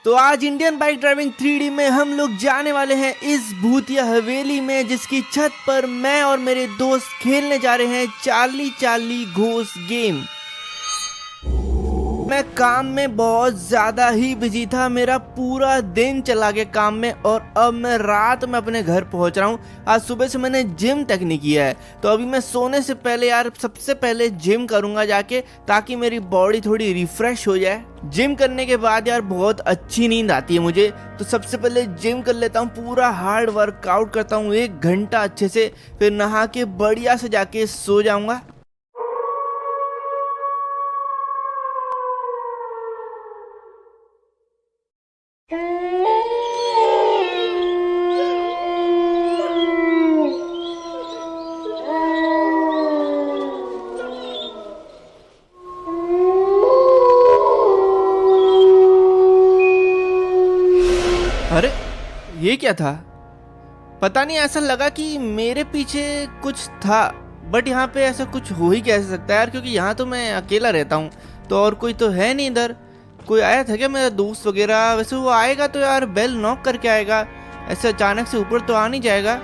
तो आज Indian bike driving 3D में हम लोग जाने वाले हैं इस भूतिया हवेली में, जिसकी छत पर मैं और मेरे दोस्त खेलने जा रहे हैं चार्ली चार्ली घोस्ट गेम। मैं काम में बहुत ज़्यादा ही बिजी था, मेरा पूरा दिन चला गया काम में और अब मैं रात में अपने घर पहुंच रहा हूं। आज सुबह से मैंने जिम तक नहीं किया है, तो अभी मैं सोने से पहले यार सबसे पहले जिम करूंगा जाके, ताकि मेरी बॉडी थोड़ी रिफ्रेश हो जाए। जिम करने के बाद यार बहुत अच्छी नींद आती है मुझे, तो सबसे पहले जिम कर लेता हूँ, पूरा हार्ड वर्कआउट करता हूँ 1 घंटा अच्छे से, फिर नहा के बढ़िया से जाके सो जाऊंगा। अरे ये क्या था? पता नहीं, ऐसा लगा कि मेरे पीछे कुछ था, बट यहाँ पे ऐसा कुछ हो ही कैसे सकता है यार, क्योंकि यहाँ तो मैं अकेला रहता हूँ, तो और कोई तो है नहीं इधर। कोई आया था क्या मेरा दोस्त वगैरह? वैसे वो आएगा तो यार बेल नॉक करके आएगा, ऐसे अचानक से ऊपर तो आ नहीं जाएगा।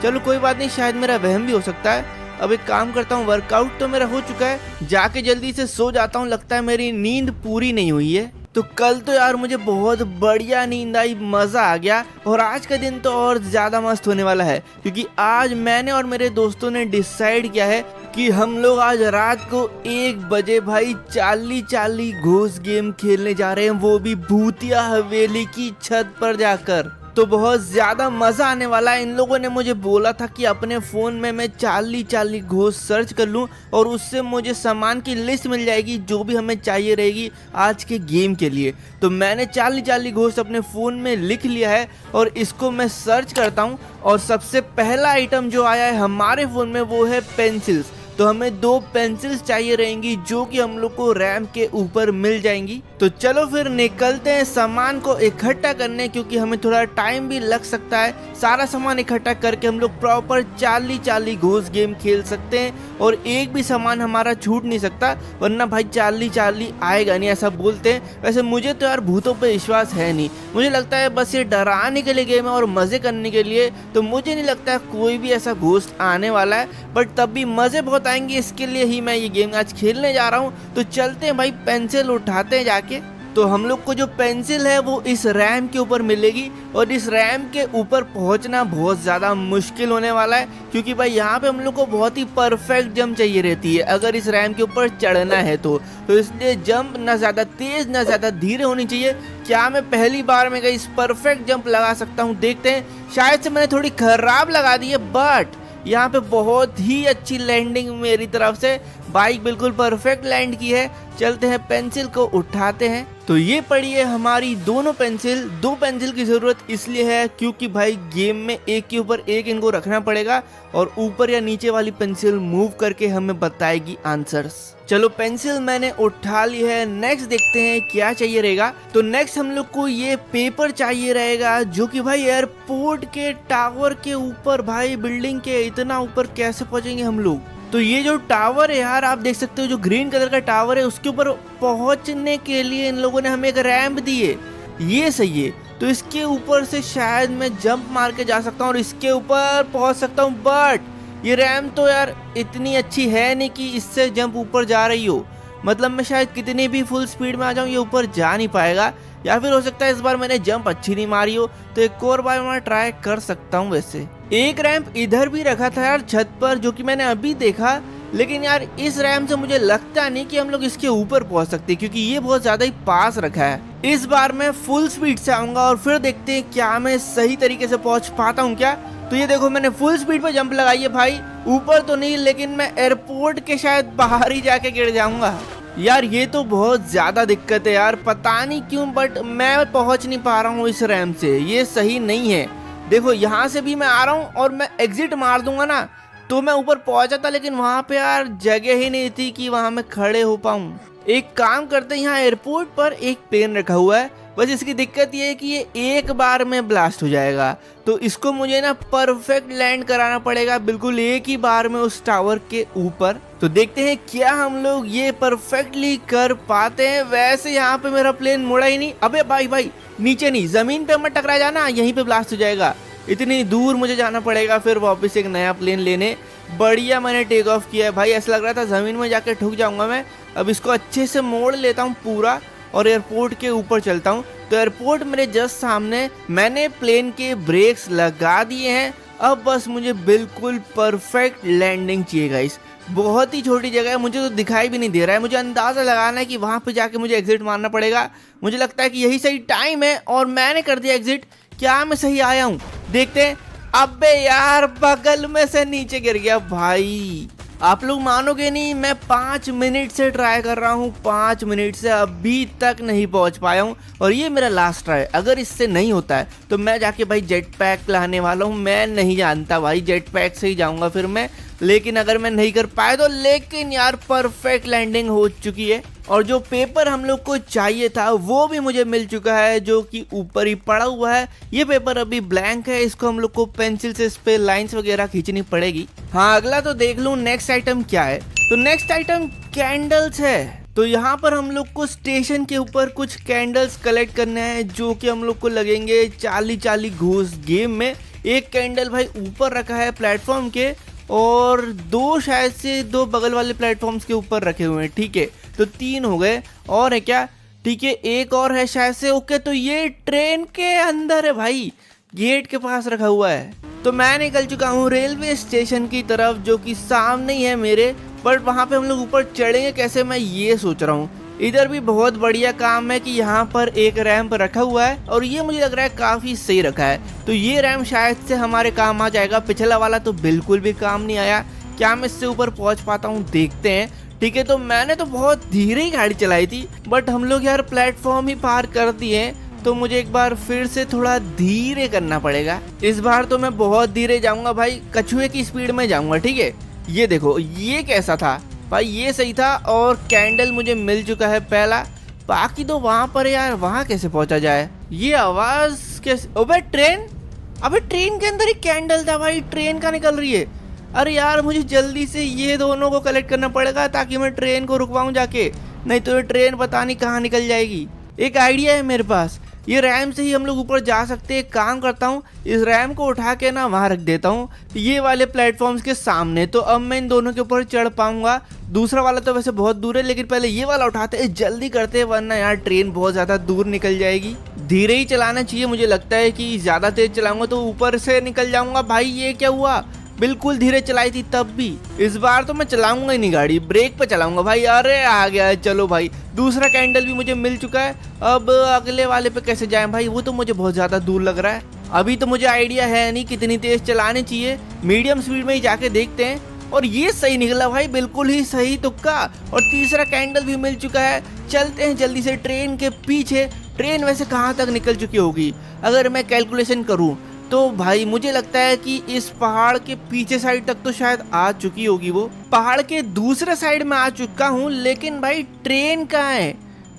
चलो कोई बात नहीं, शायद मेरा वहम भी हो सकता है। अब एक काम करता हूँ, वर्कआउट तो मेरा हो चुका है, जाके जल्दी से सो जाता हूँ। लगता है मेरी नींद पूरी नहीं हुई है। तो कल तो यार मुझे बहुत बढ़िया नींद आई, मज़ा आ गया, और आज का दिन तो और ज़्यादा मस्त होने वाला है, क्योंकि आज मैंने और मेरे दोस्तों ने डिसाइड किया है कि हम लोग आज रात को 1 बजे भाई चार्ली चार्ली घोस्ट गेम खेलने जा रहे हैं, वो भी भूतिया हवेली की छत पर जाकर। तो बहुत ज़्यादा मज़ा आने वाला है। इन लोगों ने मुझे बोला था कि अपने फ़ोन में मैं चार्ली चार्ली घोस्ट सर्च कर लूं, और उससे मुझे सामान की लिस्ट मिल जाएगी जो भी हमें चाहिए रहेगी आज के गेम के लिए। तो मैंने चार्ली चार्ली घोस्ट अपने फ़ोन में लिख लिया है, और इसको मैं सर्च करता हूं, और सबसे पहला आइटम जो आया है हमारे फ़ोन में वो है पेंसिल्स। तो हमें 2 पेंसिल्स चाहिए रहेंगी, जो कि हम लोग को रैम के ऊपर मिल जाएंगी। तो चलो फिर निकलते हैं सामान को इकट्ठा करने, क्योंकि हमें थोड़ा टाइम भी लग सकता है। सारा सामान इकट्ठा करके हम लोग proper Charlie Charlie ghost game खेल सकते हैं, और एक भी सामान हमारा छूट नहीं सकता, वरना भाई चार्ली चार्ली आएगा नहीं, ऐसा बोलते हैं। वैसे मुझे तो यार भूतों पे विश्वास है नहीं, मुझे लगता है बस ये डराने के लिए गेम है और मज़े करने के लिए। तो मुझे नहीं लगता कोई भी ऐसा घोस्ट आने वाला है, बट तब भी मज़े बहुत आएंगे, इसके लिए ही मैं ये गेम आज खेलने जा रहा हूँ। तो चलते हैं भाई, पेंसिल उठाते हैं जाके। तो हम लोग को जो पेंसिल है वो इस रैम के ऊपर मिलेगी, और इस रैम के ऊपर पहुंचना बहुत ज़्यादा मुश्किल होने वाला है, क्योंकि भाई यहाँ पे हम लोग को बहुत ही परफेक्ट जंप चाहिए रहती है अगर इस रैम के ऊपर चढ़ना है तो इसलिए जंप ना ज़्यादा तेज़ ना ज़्यादा धीरे होनी चाहिए। क्या मैं पहली बार में इस परफेक्ट जंप लगा सकता हूँ? देखते हैं। शायद से मैंने थोड़ी खराब लगा दी है, बट यहाँ पे बहुत ही अच्छी लैंडिंग मेरी तरफ से, बाइक बिल्कुल परफेक्ट लैंड की है। चलते हैं, पेंसिल को उठाते हैं। तो ये पड़ी है हमारी दोनों पेंसिल। 2 पेंसिल की ज़रूरत इसलिए है क्योंकि भाई गेम में एक के ऊपर एक इनको रखना पड़ेगा, और ऊपर या नीचे वाली पेंसिल मूव करके हमें बताएगी आंसर्स। चलो पेंसिल मैंने उठा ली है, नेक्स्ट देखते हैं क्या चाहिए रहेगा। तो नेक्स्ट हम लोग को ये पेपर चाहिए रहेगा, जो कि भाई एयरपोर्ट के टावर के ऊपर, भाई बिल्डिंग के इतना ऊपर कैसे पहुंचेंगे हम लोग? तो ये जो टावर है यार, आप देख सकते हो, जो ग्रीन कलर का टावर है, उसके ऊपर पहुंचने के लिए इन लोगों ने हमें एक रैंप दी है। ये सही है, तो इसके ऊपर से शायद मैं जंप मार के जा सकता हूँ और इसके ऊपर पहुंच सकता हूँ, बट ये रैंप तो यार इतनी अच्छी है नहीं कि इससे जंप ऊपर जा रही हो। मतलब मैं शायद कितनी भी फुल स्पीड में आ जाऊँ, ये ऊपर जा नहीं पाएगा, या फिर हो सकता है इस बार मैंने जंप अच्छी नहीं मारी हो, तो एक और बार मैं ट्राई कर सकता हूँ। वैसे एक रैंप इधर भी रखा था यार छत पर, जो कि मैंने अभी देखा, लेकिन यार इस रैंप से मुझे लगता नहीं कि हम लोग इसके ऊपर पहुंच सकते, क्योंकि ये बहुत ज्यादा ही पास रखा है। इस बार मैं फुल स्पीड से आऊंगा और फिर देखते हैं क्या मैं सही तरीके से पहुंच पाता हूँ क्या। तो ये देखो, मैंने फुल स्पीड पे जंप लगाई है भाई, ऊपर तो नहीं, लेकिन मैं एयरपोर्ट के शायद बाहर ही जाके गिर जाऊंगा। यार ये तो बहुत ज्यादा दिक्कत है यार, पता नहीं क्यों, बट मैं पहुंच नहीं पा रहा हूँ इस रैंप से, ये सही नहीं है। देखो यहाँ से भी मैं आ रहा हूँ, और मैं एग्जिट मार दूंगा ना तो मैं ऊपर पहुंचा था, लेकिन वहाँ पे यार जगह ही नहीं थी कि वहाँ मैं खड़े हो पाऊँ। एक काम करते हैं, यहाँ एयरपोर्ट पर एक प्लेन रखा हुआ है, बस इसकी दिक्कत ये है कि ये एक बार में ब्लास्ट हो जाएगा, तो इसको मुझे ना परफेक्ट लैंड कराना पड़ेगा बिल्कुल एक ही बार में उस टावर के ऊपर। तो देखते हैं क्या हम लोग ये परफेक्टली कर पाते हैं। वैसे यहाँ पे मेरा प्लेन मुड़ा ही नहीं। अबे भाई नीचे नहीं, जमीन पे मत टकरा जाना, यहीं पे ब्लास्ट हो जाएगा। इतनी दूर मुझे जाना पड़ेगा फिर वापस एक नया प्लेन लेने। बढ़िया मैंने टेक ऑफ किया है भाई, ऐसा लग रहा था ज़मीन में जाके ठुक जाऊंगा मैं। अब इसको अच्छे से मोड़ लेता हूँ पूरा और एयरपोर्ट के ऊपर चलता हूँ। तो एयरपोर्ट मेरे जस्ट सामने, मैंने प्लेन के ब्रेक्स लगा दिए हैं। अब बस मुझे बिल्कुल परफेक्ट लैंडिंग चाहिए गाइस। बहुत ही छोटी जगह है, मुझे तो दिखाई भी नहीं दे रहा है। मुझे अंदाज़ा लगाना है कि वहाँ पे जाके मुझे एग्जिट मारना पड़ेगा। मुझे लगता है कि यही सही टाइम है और मैंने कर दिया एग्जिट। क्या मैं सही आया हूँ? देखते हैं। अबे यार बगल में से नीचे गिर गया भाई। आप लोग मानोगे नहीं, मैं 5 मिनट से ट्राई कर रहा हूँ, 5 मिनट से अभी तक नहीं पहुँच पाया हूँ। और ये मेरा लास्ट ट्राई, अगर इससे नहीं होता है तो मैं जाके भाई जेट पैक लाने वाला हूँ। मैं नहीं जानता भाई, जेट पैक से ही जाऊँगा फिर मैं। लेकिन अगर मैं नहीं कर पाया तो, लेकिन यार परफेक्ट लैंडिंग हो चुकी है। और जो पेपर हम लोग को चाहिए था वो भी मुझे मिल चुका है, जो कि ऊपर ही पड़ा हुआ है। ये पेपर अभी ब्लैंक है, इसको हम लोग को पेंसिल से इस पे लाइंस वगैरह खींचनी पड़ेगी। हाँ, अगला तो देख लूँ नेक्स्ट आइटम क्या है। तो नेक्स्ट आइटम कैंडल्स है। तो यहाँ पर हम लोग को स्टेशन के ऊपर कुछ कैंडल्स कलेक्ट करने हैं, जो कि हम लोग को लगेंगे 40 घूस गेम में। एक कैंडल भाई ऊपर रखा है प्लेटफॉर्म के, और 2 शायद से 2 बगल वाले प्लेटफॉर्म्स के ऊपर रखे हुए हैं। ठीक है, तो 3 हो गए। और है क्या? ठीक है, एक और है शायद से। ओके, तो ये ट्रेन के अंदर है भाई, गेट के पास रखा हुआ है। तो मैं निकल चुका हूँ रेलवे स्टेशन की तरफ, जो कि सामने ही है मेरे। बट वहाँ पे हम लोग ऊपर चढ़ेंगे कैसे, मैं ये सोच रहा हूँ। इधर भी बहुत बढ़िया काम है कि यहाँ पर एक रैंप रखा हुआ है, और ये मुझे लग रहा है काफ़ी सही रखा है। तो ये रैंप शायद से हमारे काम आ जाएगा। पिछला वाला तो बिल्कुल भी काम नहीं आया। क्या मैं इससे ऊपर पहुँच पाता हूँ? देखते हैं। ठीक है, तो मैंने तो बहुत धीरे ही गाड़ी चलाई थी, बट हम लोग यार प्लेटफॉर्म ही पार कर दिए। तो मुझे एक बार फिर से थोड़ा धीरे करना पड़ेगा। इस बार तो मैं बहुत धीरे जाऊँगा भाई, कछुए की स्पीड में जाऊँगा। ठीक है, ये देखो, ये कैसा था भाई, ये सही था। और कैंडल मुझे मिल चुका है पहला। बाकी तो वहां पर यार, वहां कैसे पहुंचा जाए? ये आवाज कैसे? अबे ट्रेन, अबे ट्रेन के अंदर ही कैंडल था भाई, ट्रेन का निकल रही है। अरे यार, मुझे जल्दी से ये दोनों को कलेक्ट करना पड़ेगा ताकि मैं ट्रेन को रुकवाऊं जाके, नहीं तो ये ट्रेन पता नहीं कहाँ निकल जाएगी। एक आइडिया है मेरे पास, ये रैम से ही हम लोग ऊपर जा सकते हैं। काम करता हूँ, इस रैम को उठा के ना वहाँ रख देता हूँ, ये वाले प्लेटफॉर्म्स के सामने। तो अब मैं इन दोनों के ऊपर चढ़ पाऊंगा। दूसरा वाला तो वैसे बहुत दूर है, लेकिन पहले ये वाला उठाते हैं, जल्दी करते हैं, वरना यार ट्रेन बहुत ज़्यादा दूर निकल जाएगी। धीरे ही चलाना चाहिए, मुझे लगता है कि ज़्यादा तेज चलाऊंगा तो ऊपर से निकल जाऊंगा। भाई ये क्या हुआ? बिल्कुल धीरे चलाई थी तब भी। इस बार तो मैं चलाऊंगा ही नहीं गाड़ी, ब्रेक पे चलाऊंगा भाई। अरे आ गया है, चलो भाई। दूसरा कैंडल भी मुझे मिल चुका है। अब अगले वाले पे कैसे जाएं भाई, वो तो मुझे बहुत ज़्यादा दूर लग रहा है। अभी तो मुझे आइडिया है नहीं कितनी तेज चलानी चाहिए, मीडियम स्पीड में ही जाके देखते हैं। और ये सही निकला भाई, बिल्कुल ही सही तुक्का। और तीसरा कैंडल भी मिल चुका है। चलते हैं जल्दी से ट्रेन के पीछे। ट्रेन वैसे कहाँ तक निकल चुकी होगी अगर मैं कैलकुलेशन करूँ तो भाई, मुझे लगता है कि इस पहाड़ के पीछे साइड तक तो शायद आ चुकी होगी। वो पहाड़ के दूसरे साइड में आ चुका हूँ, लेकिन भाई ट्रेन कहाँ है?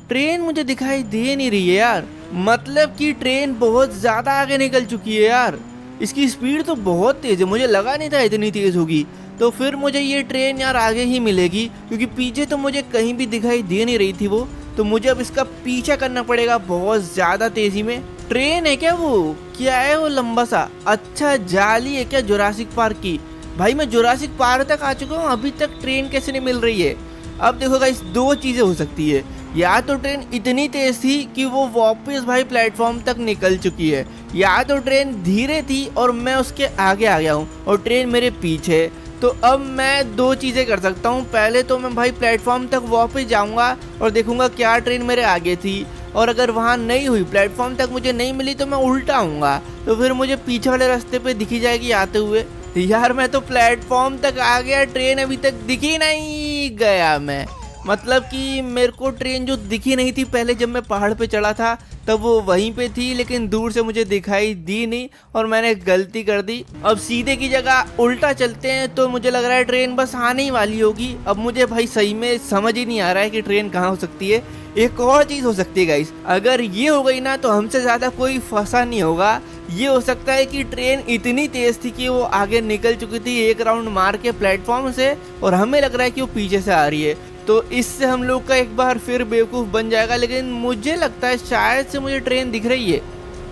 ट्रेन मुझे दिखाई दे नहीं रही है यार। मतलब कि ट्रेन बहुत ज्यादा आगे निकल चुकी है यार। इसकी स्पीड तो बहुत तेज है, मुझे लगा नहीं था इतनी तेज होगी। तो फिर मुझे ये ट्रेन यार आगे ही मिलेगी, क्योंकि पीछे तो मुझे कहीं भी दिखाई दे नहीं रही थी वो। तो मुझे अब इसका पीछा करना पड़ेगा बहुत ज्यादा तेजी में। ट्रेन है क्या वो? क्या है वो लंबा सा? अच्छा, जाली है क्या जुरासिक पार्क की? भाई मैं जुरासिक पार्क तक आ चुका हूँ, अभी तक ट्रेन कैसे नहीं मिल रही है? अब देखो गाइस, 2 चीजें हो सकती है। या तो ट्रेन इतनी तेज थी कि वो वापस भाई प्लेटफॉर्म तक निकल चुकी है, या तो ट्रेन धीरे थी और मैं उसके आगे आ गया हूँ और ट्रेन मेरे पीछे। तो अब मैं 2 चीज़ें कर सकता हूँ। पहले तो मैं भाई प्लेटफॉर्म तक वापस जाऊँगा और देखूंगा क्या ट्रेन मेरे आगे थी, और अगर वहाँ नहीं हुई, प्लेटफॉर्म तक मुझे नहीं मिली, तो मैं उल्टा आऊँगा। तो फिर मुझे पीछे वाले रास्ते पे दिखी जाएगी आते हुए। यार मैं तो प्लेटफॉर्म तक आ गया, ट्रेन अभी तक दिखी नहीं। गया मैं, मतलब कि मेरे को ट्रेन जो दिखी नहीं थी पहले जब मैं पहाड़ पे चढ़ा था, तब वो वहीं पे थी, लेकिन दूर से मुझे दिखाई दी नहीं और मैंने गलती कर दी। अब सीधे की जगह उल्टा चलते हैं, तो मुझे लग रहा है ट्रेन बस आने ही वाली होगी। अब मुझे भाई सही में समझ ही नहीं आ रहा है कि ट्रेन कहाँ हो सकती है। एक और चीज हो सकती है गाइस, अगर ये हो गई ना तो हमसे ज्यादा कोई फंसा नहीं होगा। ये हो सकता है कि ट्रेन इतनी तेज थी कि वो आगे निकल चुकी थी एक राउंड मार के प्लेटफॉर्म से, और हमें लग रहा है कि वो पीछे से आ रही है। तो इससे हम लोग का एक बार फिर बेवकूफ बन जाएगा। लेकिन मुझे लगता है शायद से मुझे ट्रेन दिख रही है।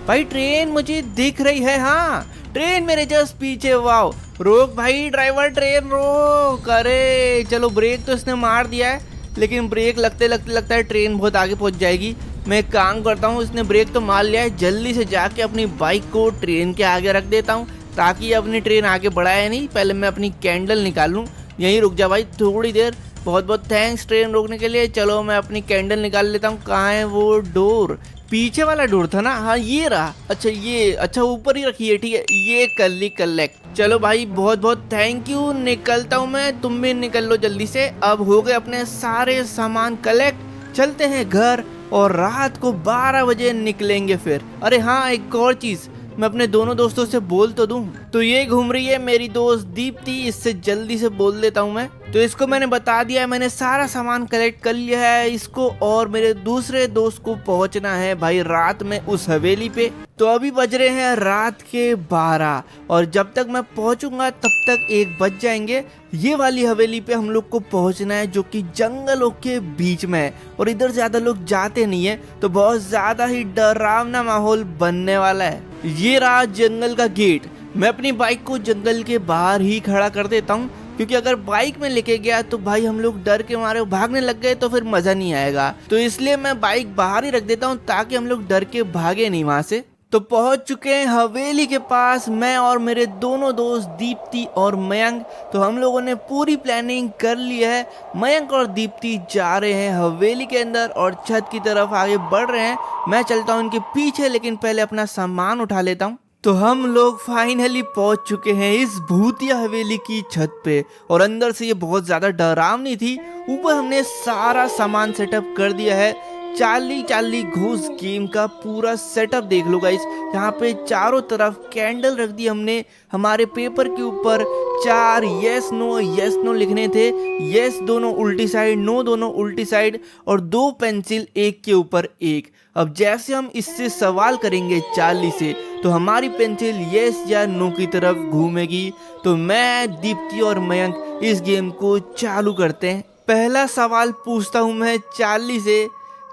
भाई ट्रेन मुझे दिख रही है, हाँ ट्रेन मेरे जस्ट पीछे। वाओ, रोक भाई ड्राइवर, ट्रेन रोक। अरे चलो, ब्रेक तो इसने मार दिया है, लेकिन ब्रेक लगते लगते लगता है ट्रेन बहुत आगे पहुंच जाएगी। मैं एक काम करता हूँ, इसने ब्रेक तो मार लिया है, जल्दी से जाके अपनी बाइक को ट्रेन के आगे रख देता हूँ ताकि अपनी ट्रेन आगे बढ़ाए नहीं। पहले मैं अपनी कैंडल निकालूँ। यहीं रुक जा भाई थोड़ी देर। बहुत बहुत थैंक्स ट्रेन रोकने के लिए। चलो मैं अपनी कैंडल निकाल लेता हूँ। कहाँ है वो डोर? पीछे वाला डोर था ना, हाँ ये रहा। अच्छा ये, अच्छा ऊपर ही रखी है, ठीक है। ये कर ली कलेक्ट। चलो भाई बहुत बहुत थैंक यू। निकलता हूँ मैं, तुम भी निकल लो जल्दी से। अब हो गए अपने सारे सामान कलेक्ट। चलते हैं घर और रात को 12 बजे निकलेंगे फिर। अरे हाँ एक और चीज, मैं अपने दोनों दोस्तों से बोल तो दूं। तो ये घूम रही है मेरी दोस्त दीप्ति, इससे जल्दी से बोल देता हूँ मैं। तो इसको मैंने बता दिया है, मैंने सारा सामान कलेक्ट कर लिया है। इसको और मेरे दूसरे दोस्त को पहुंचना है भाई रात में उस हवेली पे। तो अभी बज रहे हैं रात के 12, और जब तक मैं पहुंचूंगा तब तक 1 बज जाएंगे। ये वाली हवेली पे हम लोग को पहुंचना है जो कि जंगलों के बीच में है, और इधर ज्यादा लोग जाते नहीं है, तो बहुत ज्यादा ही डरावना माहौल बनने वाला है। ये रहा जंगल का गेट। मैं अपनी बाइक को जंगल के बाहर ही खड़ा कर देता हूँ, क्योंकि अगर बाइक में लेके गया तो भाई हम लोग डर के मारे भागने लग गए तो फिर मजा नहीं आएगा। तो इसलिए मैं बाइक बाहर ही रख देता हूँ ताकि हम लोग डर के भागे नहीं वहां से। तो पहुंच चुके हैं हवेली के पास, मैं और मेरे दोनों दोस्त दीप्ति और मयंक। तो हम लोगों ने पूरी प्लानिंग कर ली है। मयंक और दीप्ति जा रहे हैं हवेली के अंदर और छत की तरफ आगे बढ़ रहे हैं। मैं चलता हूँ उनके पीछे, लेकिन पहले अपना सामान उठा लेता हूँ। तो हम लोग फाइनली पहुंच चुके हैं इस भूतिया हवेली की छत पे, और अंदर से ये बहुत ज्यादा डरावनी थी। ऊपर हमने सारा सामान सेटअप कर दिया है। चार्ली चार्ली घोस्ट गेम का पूरा सेटअप देख लो गाइस। यहाँ पे चारों तरफ कैंडल रख दी हमने। हमारे पेपर के ऊपर 4 यस नो लिखने थे। यस दोनों उल्टी साइड, नो दोनों उल्टी साइड, और 2 पेंसिल एक के ऊपर एक। अब जैसे हम इससे सवाल करेंगे चार्ली से, तो हमारी पेंसिल यस या नो की तरफ घूमेगी। तो मैं, दीप्ति और मयंक इस गेम को चालू करते हैं। पहला सवाल पूछता हूँ मैं चार्ली से।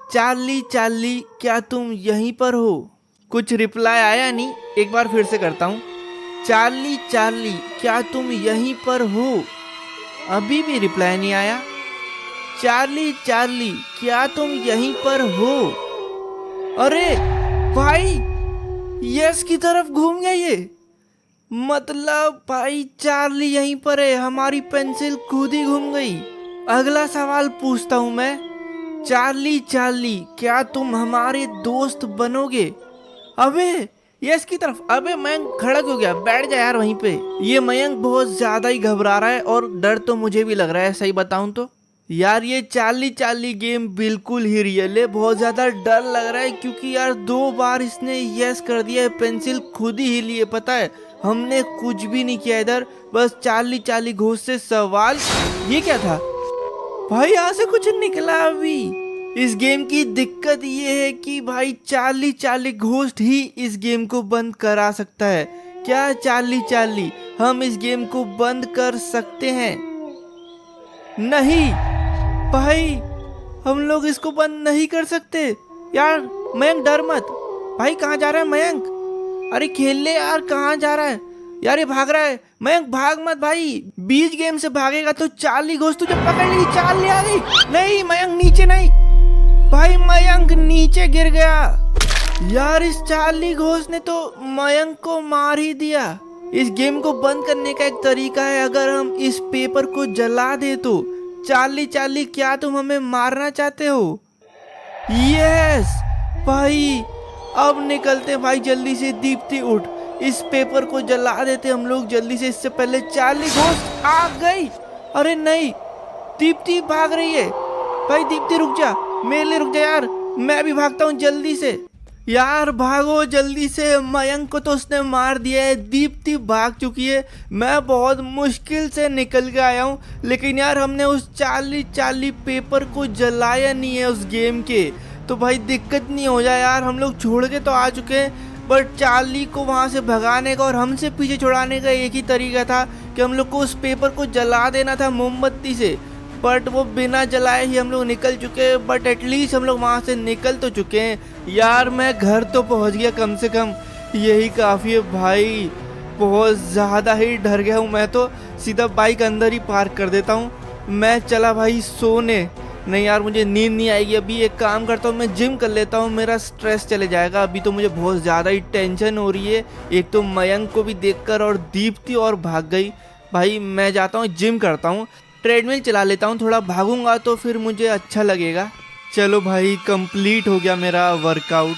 चार्ली चार्ली क्या तुम यहीं पर हो? कुछ रिप्लाई आया नहीं। एक बार फिर से करता हूँ। चार्ली चार्ली क्या तुम यहीं पर हो? अभी भी रिप्लाई नहीं आया। चार्ली चार्ली क्या तुम यहीं पर हो? अरे भाई यस की तरफ घूम गया ये। मतलब भाई चार्ली यहीं पर है, हमारी पेंसिल खुद ही घूम गई। अगला सवाल पूछता हूँ मैं। चार्ली चार्ली क्या तुम हमारे दोस्त बनोगे? अबे यस की तरफ। अबे मयंक खड़ा क्यों गया? बैठ जा यार वहीं पे। ये मयंक बहुत ज्यादा ही घबरा रहा है, और डर तो मुझे भी लग रहा है सही बताऊं तो। यार ये चार्ली चार्ली गेम बिल्कुल ही रियल है। बहुत ज्यादा डर लग रहा है, क्योंकि यार 2 बार इसने यस कर दिया है। पेंसिल खुद ही हिली है, पता है हमने कुछ भी नहीं किया इधर, बस चार्ली चार्ली घोस्ट से सवाल। ये क्या था भाई? यहाँ से कुछ निकला अभी। इस गेम की दिक्कत ये है कि भाई चार्ली चार्ली घोस्ट ही इस गेम को बंद करा सकता है। क्या चार्ली चार्ली हम इस गेम को बंद कर सकते हैं? नहीं भाई, हम लोग इसको बंद नहीं कर सकते। यार मयंक डर मत भाई। कहाँ जा रहा है मयंक? अरे खेल ले यार, कहाँ जा रहा है यार? ये भाग रहा है। मयंक भाग मत भाई, बीच गेम से भागेगा तो चार्ली घोस्ट तुझे पकड़ लेगी। चार्ली आ गई। नहीं मयंक नीचे नहीं भाई, मयंक नीचे गिर गया। यार इस चार्ली घोस्ट ने तो मयंक को मार ही दिया। इस गेम को बंद करने का एक तरीका है, अगर हम इस पेपर को जला दे तो। चार्ली चार्ली क्या तुम हमें मारना चाहते हो? यस भाई, अब निकलते भाई जल्दी से। दीप्ति उठ, इस पेपर को जला देते हम लोग जल्दी से, इससे पहले चार्ली घोस्ट आ गई। अरे नहीं, दीप्ति भाग रही है भाई। दीप्ति रुक जा, मेरे लिए रुक जा यार, मैं भी भागता हूँ जल्दी से। यार भागो जल्दी से, मयंक को तो उसने मार दिया है, दीप्ति भाग चुकी है। मैं बहुत मुश्किल से निकल के आया हूँ, लेकिन यार हमने उस चार्ली पेपर को जलाया नहीं है उस गेम के। तो भाई दिक्कत नहीं हो जाए यार, हम लोग छोड़ के तो आ चुके हैं, बट चार्ली को वहाँ से भगाने का और हमसे पीछे छुड़ाने का एक ही तरीका था कि हम लोग को उस पेपर को जला देना था मोमबत्ती से। बट वो बिना जलाए ही हम लोग निकल चुके हैं, बट एटलीस्ट हम लोग वहाँ से निकल तो चुके हैं। यार मैं घर तो पहुँच गया कम से कम, यही काफ़ी है भाई। बहुत ज़्यादा ही डर गया हूँ मैं तो, सीधा बाइक अंदर ही पार्क कर देता हूँ। मैं चला भाई सोने। नहीं यार मुझे नींद नहीं आएगी अभी, एक काम करता हूँ मैं जिम कर लेता हूँ, मेरा स्ट्रेस चले जाएगा। अभी तो मुझे बहुत ज़्यादा ही टेंशन हो रही है, एक तो मयंक को भी देखकर और दीप्ति और भाग गई। भाई मैं जाता हूँ जिम करता हूँ, ट्रेडमिल चला लेता हूँ, थोड़ा भागूंगा तो फिर मुझे अच्छा लगेगा। चलो भाई कंप्लीट हो गया मेरा वर्कआउट।